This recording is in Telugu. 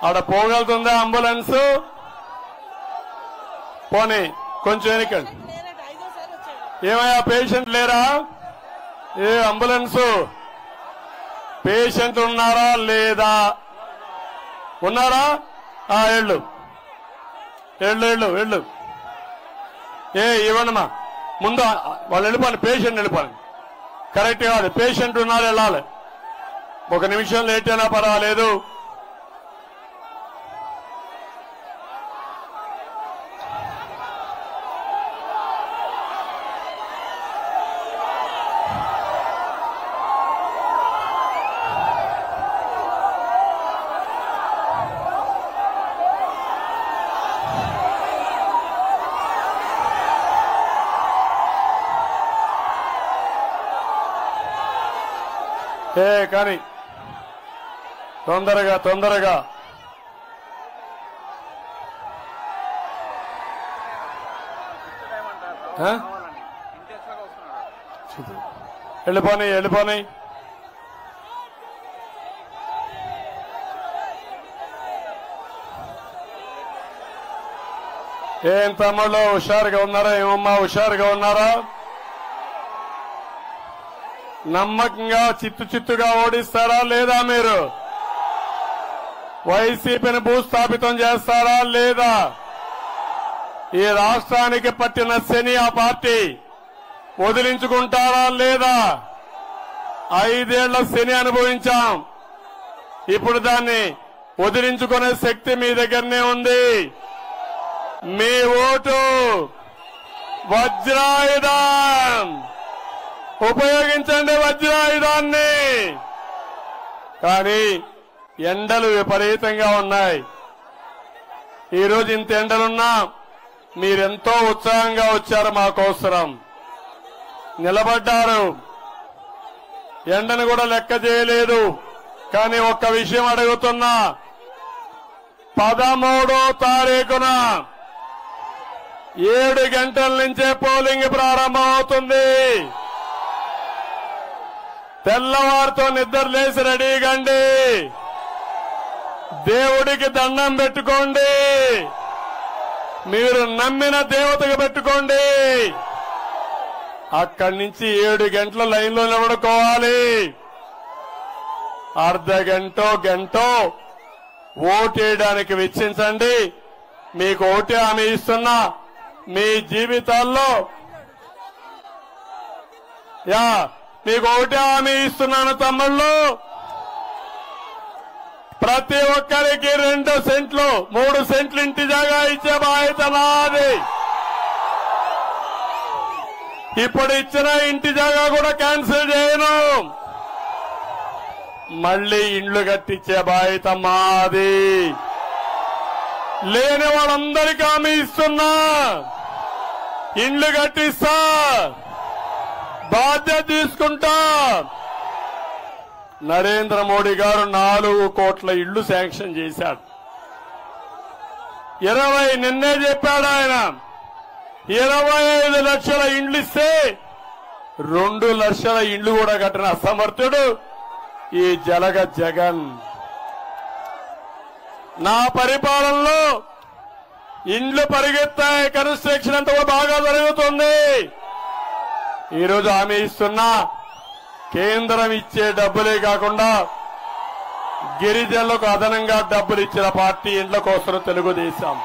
ఆడ పోగలుగుతుందా అంబులెన్స్? పోనీ కొంచెం వెనకండి. ఏమయ్యా పేషెంట్ లేరా? ఏ అంబులెన్స్ పేషెంట్ ఉన్నారా లేదా? ఉన్నారా? వెళ్ళు వెళ్ళు వెళ్ళు వెళ్ళు. ఇవ్వండిమా ముందు వాళ్ళు వెళ్ళిపోండి, పేషెంట్ వెళ్ళిపోండి. కరెక్ట్ కాదు, పేషెంట్ ఉన్నారు వెళ్ళాలి. 1 నిమిషం లేట్ అయినా పర్వాలేదు. కానీ తొందరగా వెళ్ళిపోయి ఏం తమ్ముళ్ళు హుషారుగా ఉన్నారా? ఏమమ్మా హుషారుగా ఉన్నారా? నమ్మకంగా చిత్తుగా ఓడిస్తారా లేదా? మీరు వైసీపీని భూస్థాపితం చేస్తారా లేదా? ఈ రాష్ట్రానికి పట్టిన శని ఆ పార్టీ వదిలించుకుంటారా లేదా? 5 ఏళ్ల శని అనుభవించాం. ఇప్పుడు దాన్ని వదిలించుకునే శక్తి మీ దగ్గరనే ఉంది. మీ ఓటు వజ్రాయుధం, ఉపయోగించండి వజ్రాయుధాన్ని. కానీ ఎండలు విపరీతంగా ఉన్నాయి. ఈరోజు ఇంత ఎండలున్నా మీరెంతో ఉత్సాహంగా వచ్చారు, మాకోసరం నిలబడ్డారు. ఎండను కూడా లెక్క చేయలేదు. కానీ ఒక్క విషయం అడుగుతున్నా, 13వ తారీఖున 7 గంటల నుంచే పోలింగ్ ప్రారంభమవుతుంది. తెల్లవారితో నిద్ర లేసి రెడీగండి. దేవుడికి దండం పెట్టుకోండి. మీరు నమ్మిన దేవతకు పెట్టుకోండి. అక్కడి నుంచి 7 గంటల లైన్లో నిలబడుకోవాలి. గంటో ఓటేయడానికి వెచ్చించండి. మీకు ఓటే హామీ ఇస్తున్నా. మీ జీవితాల్లో మీకు ఓటే హామీ ఇస్తున్నాను తమ్ముళ్ళు. ప్రతి ఒక్కరికి 2 సెంట్లు 3 సెంట్లు ఇంటి జాగా ఇచ్చే బాధ్యత నాది. ఇప్పుడు ఇచ్చిన ఇంటి జాగా కూడా క్యాన్సిల్ చేయను. మళ్లీ ఇండ్లు కట్టించే బాధ్యత మాది. లేని వాళ్ళందరికీ హామీ ఇస్తున్నా, ఇండ్లు కట్టిస్తా, బాధ్యత తీసుకుంటా. నరేంద్ర మోడీ గారు 4 కోట్ల ఇళ్లు శాంక్షన్ చేశాడు. 20 నిన్నే చెప్పాడు ఆయన. 25 లక్షల ఇండ్లు ఇస్తే 2 లక్షల ఇండ్లు కూడా కట్టిన అసమర్థుడు ఈ జగన్. నా పరిపాలనలో ఇండ్లు పరిగెత్తాయి. కన్స్ట్రక్షన్ అంతా కూడా బాగా జరుగుతుంది. ఈరోజు హామీ ఇస్తున్నా, కేంద్రం ఇచ్చే డబ్బులే కాకుండా గిరిజనులకు అదనంగా డబ్బులు ఇచ్చిన పార్టీ ఇండ్ల కోసం తెలుగుదేశం.